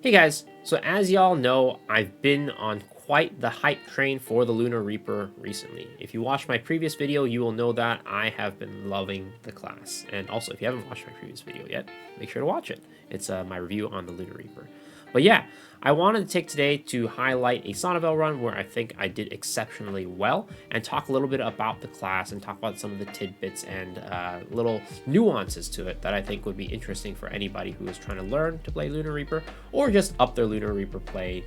Hey guys, so as y'all know, I've been on quite the hype train for the Lunar Reaper recently. If you watched my previous video, you will know that I have been loving the class. And also, if you haven't watched my previous video yet, make sure to watch it. It's my review on the Lunar Reaper. But yeah, I wanted to take today to highlight a Sonavel run where I think I did exceptionally well and talk a little bit about the class and talk about some of the tidbits and little nuances to it that I think would be interesting for anybody who is trying to learn to play Lunar Reaper or just up their Lunar Reaper play,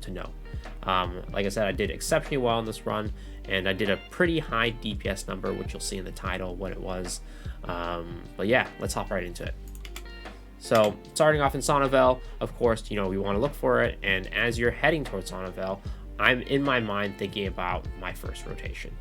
to know. Like I said, I did exceptionally well in this run, and I did a pretty high DPS number, which you'll see in the title what it was. But yeah, let's hop right into it. So starting off in Sonavel, of course, we want to look for it. And as you're heading towards Sonavel, I'm in my mind thinking about my first rotation.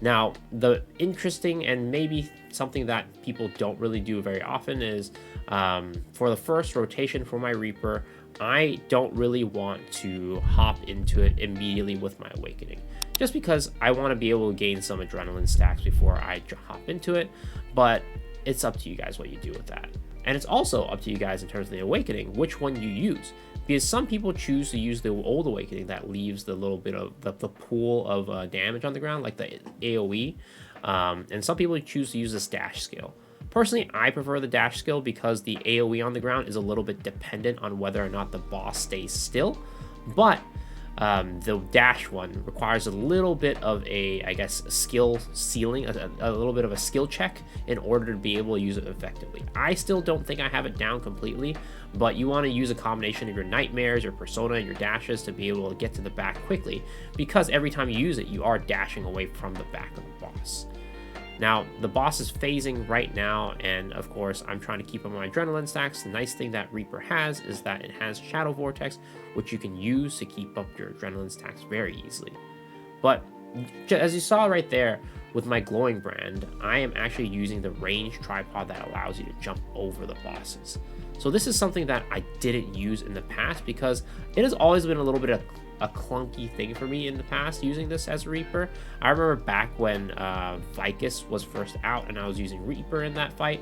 Now, the interesting and maybe something that people don't really do very often is for the first rotation for my Reaper, I don't really want to hop into it immediately with my Awakening, just because I want to be able to gain some adrenaline stacks before I hop into it. But it's up to you guys what you do with that. And it's also up to you guys in terms of the Awakening, which one you use. Because some people choose to use the old Awakening that leaves the little bit of the pool of damage on the ground, like the AoE. And some people choose to use this dash skill. Personally, I prefer the dash skill because the AoE on the ground is a little bit dependent on whether or not the boss stays still. But the dash one requires a little bit of a, I guess, skill ceiling, a little bit of a skill check in order to be able to use it effectively. I still don't think I have it down completely, but you want to use a combination of your nightmares, your persona, and your dashes to be able to get to the back quickly, because every time you use it, you are dashing away from the back of the boss. Now, the boss is phasing right now, and of course, I'm trying to keep up my adrenaline stacks. The nice thing that Reaper has is that it has Shadow Vortex, which you can use to keep up your adrenaline stacks very easily. But as you saw right there with my glowing brand, I am actually using the range tripod that allows you to jump over the bosses. So this is something that I didn't use in the past because it has always been a little bit of a clunky thing for me in the past using this as Reaper. I remember back when Vicus was first out and I was using Reaper in that fight.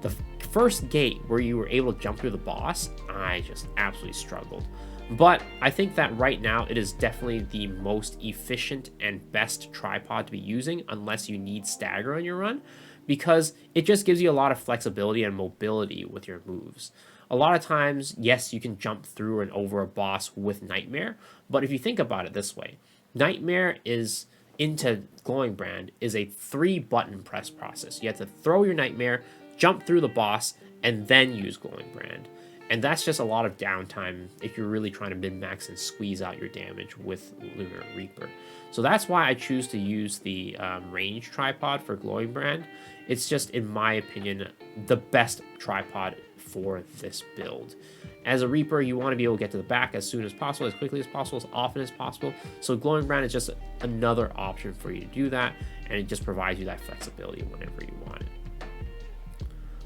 The first gate where you were able to jump through the boss, I just absolutely struggled. But I think that right now it is definitely the most efficient and best tripod to be using unless you need stagger on your run, because it just gives you a lot of flexibility and mobility with your moves. A lot of times, yes, you can jump through and over a boss with Nightmare, but if you think about it this way, Nightmare is into Glowing Brand is a 3-button press process. You have to throw your Nightmare, jump through the boss, and then use Glowing Brand. And that's just a lot of downtime if you're really trying to min-max and squeeze out your damage with Lunar Reaper. So that's why I choose to use the range tripod for Glowing Brand. It's just, in my opinion, the best tripod for this build. As a Reaper, you want to be able to get to the back as soon as possible, as quickly as possible, as often as possible. So Glowing Brand is just another option for you to do that, and it just provides you that flexibility whenever you want it.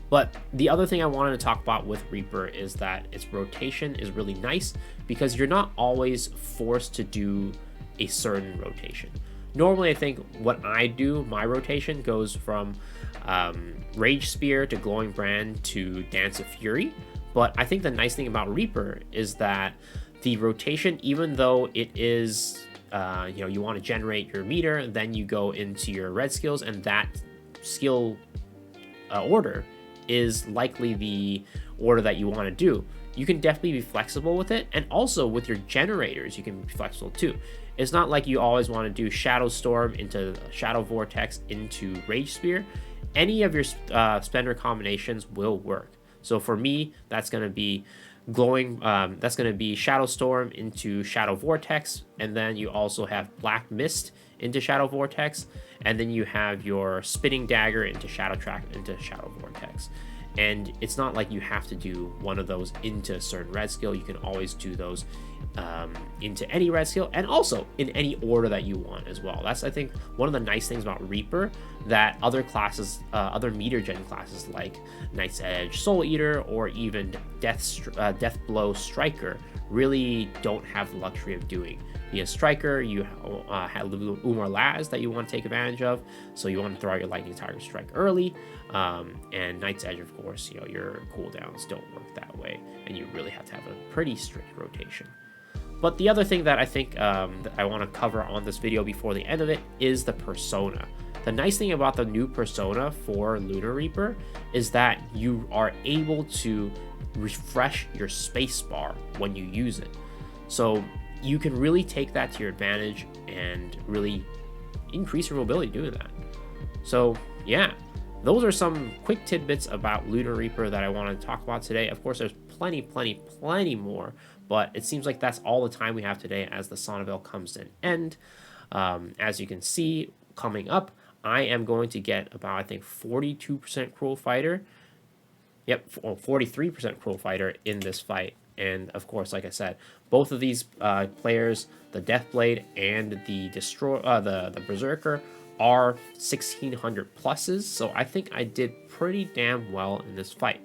But the other thing I wanted to talk about with Reaper is that its rotation is really nice because you're not always forced to do a certain rotation. Normally, I think what I do, my rotation goes from Rage Spear to Glowing Brand to Dance of Fury. But I think the nice thing about Reaper is that the rotation, even though it is, you want to generate your meter, then you go into your red skills, and that skill order is likely the order that you want to do. You can definitely be flexible with it, and also with your generators, you can be flexible too. It's not like you always want to do Shadow Storm into Shadow Vortex into Rage Spear. Any of your spender combinations will work. So for me, that's going to be that's going to be Shadow Storm into Shadow Vortex, and then you also have Black Mist into Shadow Vortex, and then you have your Spinning Dagger into Shadow Vortex. And it's not like you have to do one of those into a certain red skill. You can always do those into any red skill, and also in any order that you want as well. That's, I think, one of the nice things about Reaper that other classes, other meter gen classes like Knight's Edge, Soul Eater, or even Death Blow Striker really don't have the luxury of doing. be a striker, you have Lunar Laz that you want to take advantage of, so you want to throw out your Lightning Tiger strike early, and Knight's Edge, of course, your cooldowns don't work that way, and you really have to have a pretty strict rotation. But the other thing that I think that I want to cover on this video before the end of it is the persona. The nice thing about the new persona for Lunar Reaper is that you are able to refresh your spacebar when you use it. So you can really take that to your advantage and really increase your mobility doing that. So yeah, those are some quick tidbits about Lunar Reaper that I want to talk about today. Of course, there's plenty more, but it seems like that's all the time we have today as the Sonavel comes to an end. As you can see, coming up, I am going to get about, I think, 42% Cruel Fighter. Yep, 43% Cruel Fighter in this fight. And of course, like I said, both of these players, the Deathblade and the the Berserker, are 1600 pluses. So I think I did pretty damn well in this fight.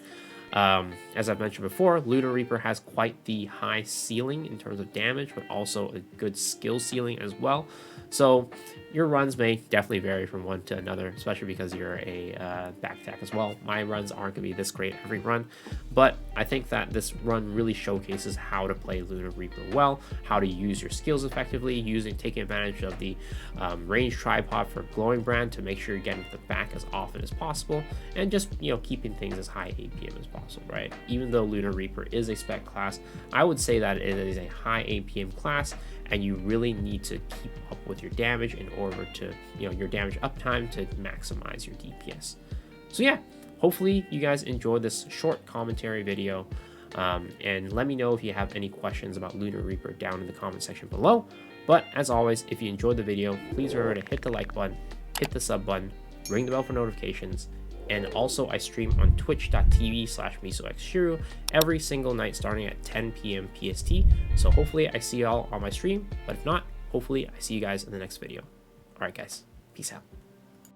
As I've mentioned before, Lunar Reaper has quite the high ceiling in terms of damage, but also a good skill ceiling as well. So your runs may definitely vary from one to another, especially because you're a back attack as well. My runs aren't going to be this great every run, but I think that this run really showcases how to play Lunar Reaper well, how to use your skills effectively, taking advantage of the range tripod for Glowing Brand to make sure you're getting to the back as often as possible, and just keeping things as high APM as possible, right? Even though Lunar Reaper is a spec class, I would say that it is a high APM class, and you really need to keep up with your damage in order to, your damage uptime to maximize your DPS. So yeah, hopefully you guys enjoyed this short commentary video, and let me know if you have any questions about Lunar Reaper down in the comment section below. But as always, if you enjoyed the video, please remember to hit the like button, hit the sub button, ring the bell for notifications, and also I stream on twitch.tv/MisoXshiro every single night starting at 10 p.m. PST. So hopefully I see y'all on my stream, but if not, hopefully I see you guys in the next video. All right, guys, peace out.